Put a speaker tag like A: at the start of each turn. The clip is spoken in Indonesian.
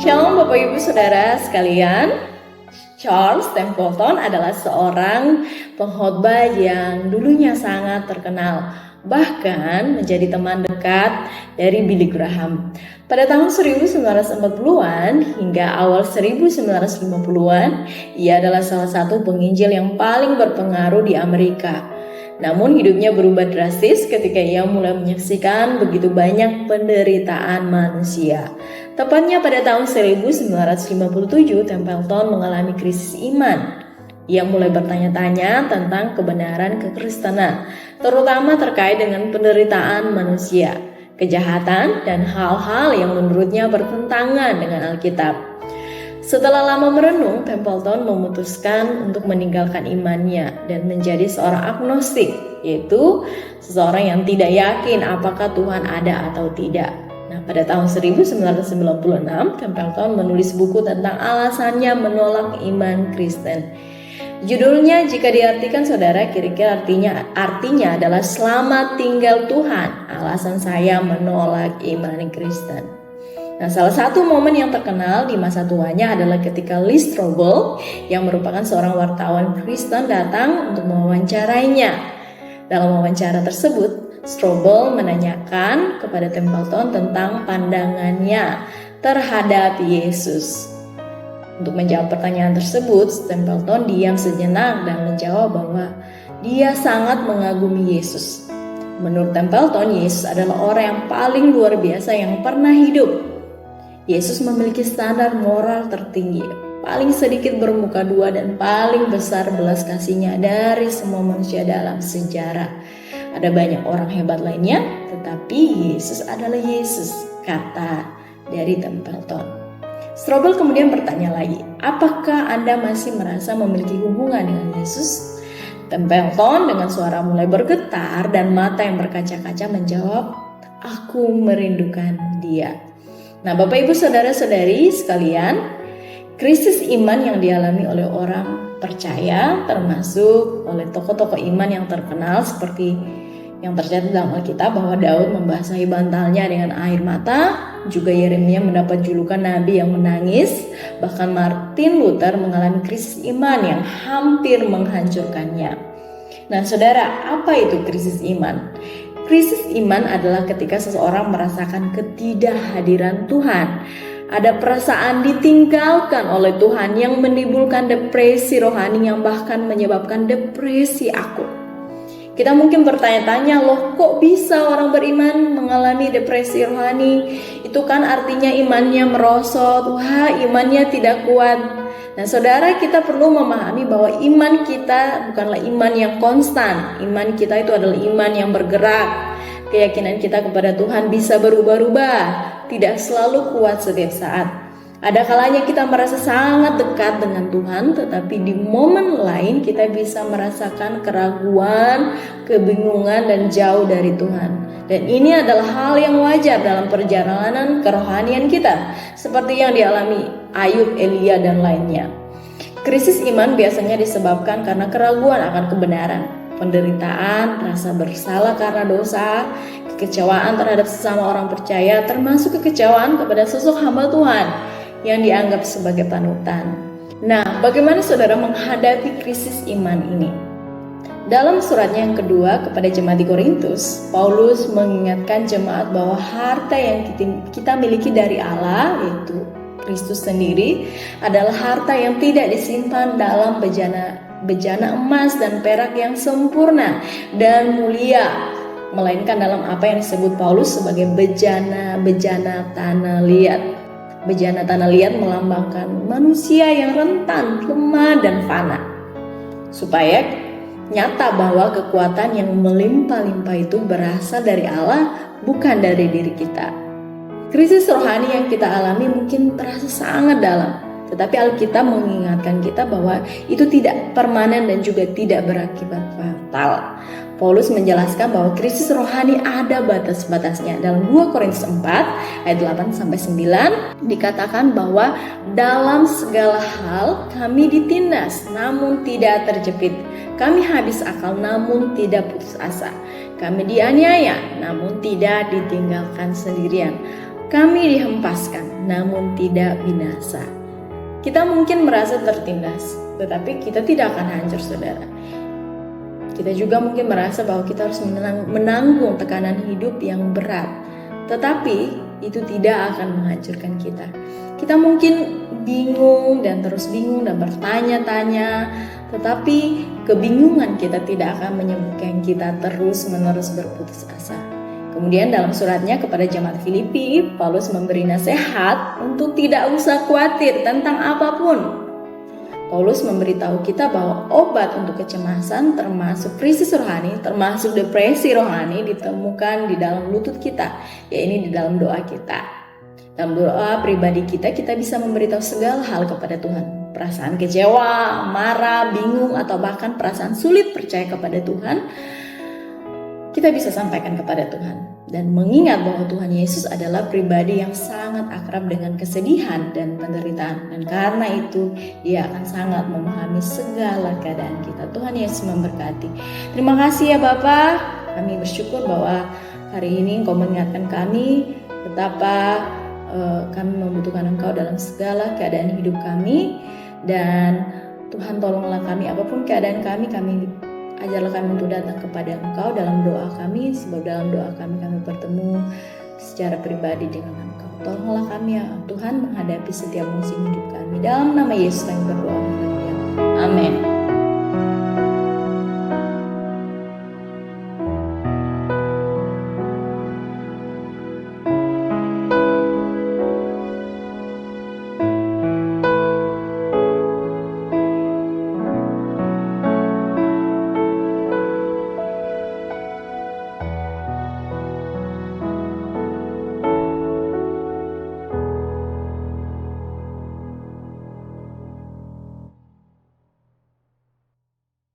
A: Shalom Bapak Ibu Saudara sekalian. Charles Templeton adalah seorang pengkhotbah yang dulunya sangat terkenal, bahkan menjadi teman dekat dari Billy Graham. Pada tahun 1940-an hingga awal 1950-an, ia adalah salah satu penginjil yang paling berpengaruh di Amerika. Namun hidupnya berubah drastis ketika ia mulai menyaksikan begitu banyak penderitaan manusia. Tepatnya pada tahun 1957, Templeton mengalami krisis iman. Ia mulai bertanya-tanya tentang kebenaran kekristenan, terutama terkait dengan penderitaan manusia, kejahatan, dan hal-hal yang menurutnya bertentangan dengan Alkitab. Setelah lama merenung, Templeton memutuskan untuk meninggalkan imannya dan menjadi seorang agnostik, yaitu seseorang yang tidak yakin apakah Tuhan ada atau tidak. Nah, pada tahun 1996, Templeton menulis buku tentang alasannya menolak iman Kristen. Judulnya, jika diartikan saudara, kira-kira artinya adalah "Selamat tinggal Tuhan, alasan saya menolak iman Kristen". Nah, salah satu momen yang terkenal di masa tuanya adalah ketika Lee Strobel yang merupakan seorang wartawan Kristen datang untuk mewawancarainya. Dalam wawancara tersebut, Strobel menanyakan kepada Templeton tentang pandangannya terhadap Yesus. Untuk menjawab pertanyaan tersebut, Templeton diam sejenak dan menjawab bahwa dia sangat mengagumi Yesus. Menurut Templeton, Yesus adalah orang yang paling luar biasa yang pernah hidup. Yesus memiliki standar moral tertinggi, paling sedikit bermuka dua dan paling besar belas kasihnya dari semua manusia dalam sejarah. Ada banyak orang hebat lainnya, tetapi Yesus adalah Yesus, kata dari Templeton. Strobel kemudian bertanya lagi, apakah Anda masih merasa memiliki hubungan dengan Yesus? Templeton dengan suara mulai bergetar dan mata yang berkaca-kaca menjawab, aku merindukan dia. Nah, Bapak Ibu Saudara-saudari sekalian, krisis iman yang dialami oleh orang percaya termasuk oleh tokoh-tokoh iman yang terkenal seperti yang tercatat dalam Alkitab bahwa Daud membasahi bantalnya dengan air mata, juga Yeremia mendapat julukan nabi yang menangis, bahkan Martin Luther mengalami krisis iman yang hampir menghancurkannya. Nah, saudara, apa itu krisis iman? Krisis iman adalah ketika seseorang merasakan ketidakhadiran Tuhan. Ada perasaan ditinggalkan oleh Tuhan yang menimbulkan depresi rohani yang bahkan menyebabkan depresi akut. Kita mungkin bertanya-tanya, loh kok bisa orang beriman mengalami depresi rohani? Itu kan artinya imannya merosot, wah imannya tidak kuat. Nah saudara, kita perlu memahami bahwa iman kita bukanlah iman yang konstan. Iman kita itu adalah iman yang bergerak. Keyakinan kita kepada Tuhan bisa berubah-ubah, tidak selalu kuat setiap saat. Ada kalanya kita merasa sangat dekat dengan Tuhan, tetapi di momen lain kita bisa merasakan keraguan, kebingungan, dan jauh dari Tuhan. Dan ini adalah hal yang wajar dalam perjalanan kerohanian kita, seperti yang dialami Ayub, Elia, dan lainnya. Krisis iman biasanya disebabkan karena keraguan akan kebenaran, penderitaan, rasa bersalah karena dosa, kekecewaan terhadap sesama orang percaya, termasuk kekecewaan kepada sosok hamba Tuhan yang dianggap sebagai panutan. Nah, bagaimana saudara menghadapi krisis iman ini? Dalam suratnya yang kedua kepada jemaat di Korintus, Paulus mengingatkan jemaat bahwa harta yang kita miliki dari Allah, yaitu Kristus sendiri, adalah harta yang tidak disimpan dalam bejana emas dan perak yang sempurna dan mulia, melainkan dalam apa yang disebut Paulus sebagai bejana tanah liat. Bejana tanah liat melambangkan manusia yang rentan, lemah, dan fana, supaya nyata bahwa kekuatan yang melimpah-limpah itu berasal dari Allah, bukan dari diri kita. Krisis rohani yang kita alami mungkin terasa sangat dalam, tetapi Alkitab mengingatkan kita bahwa itu tidak permanen dan juga tidak berakibat fatal. Paulus menjelaskan bahwa krisis rohani ada batas-batasnya. Dalam 2 Korintus 4 ayat 8-9 dikatakan bahwa dalam segala hal kami ditindas namun tidak terjepit. Kami habis akal namun tidak putus asa. Kami dianiaya namun tidak ditinggalkan sendirian. kami dihempaskan namun tidak binasa. Kita mungkin merasa tertindas, tetapi kita tidak akan hancur, saudara. Kita juga mungkin merasa bahwa kita harus menanggung tekanan hidup yang berat, tetapi itu tidak akan menghancurkan kita. Kita mungkin bingung dan terus bingung dan bertanya-tanya, tetapi kebingungan kita tidak akan menyebabkan kita terus-menerus berputus asa. Kemudian dalam suratnya kepada jemaat Filipi, Paulus memberi nasihat untuk tidak usah khawatir tentang apapun. Paulus memberitahu kita bahwa obat untuk kecemasan termasuk krisis rohani, termasuk depresi rohani ditemukan di dalam lutut kita, yaitu di dalam doa kita. Dalam doa pribadi kita bisa memberitahu segala hal kepada Tuhan. Perasaan kecewa, marah, bingung, atau bahkan perasaan sulit percaya kepada Tuhan, kita bisa sampaikan kepada Tuhan dan mengingat bahwa Tuhan Yesus adalah pribadi yang sangat akrab dengan kesedihan dan penderitaan, dan karena itu Dia akan sangat memahami segala keadaan kita. Tuhan Yesus memberkati. Terima kasih ya Bapa. Kami bersyukur bahwa hari ini Engkau mengingatkan kami betapa kami membutuhkan Engkau dalam segala keadaan hidup kami, dan Tuhan tolonglah kami apapun keadaan kami ajarlah kami untuk datang kepada Engkau dalam doa kami, sebab dalam doa kami bertemu secara pribadi dengan Engkau. Tolonglah kami ya Tuhan menghadapi setiap musim hidup kami. Dalam nama Yesus kami berdoa. Amin.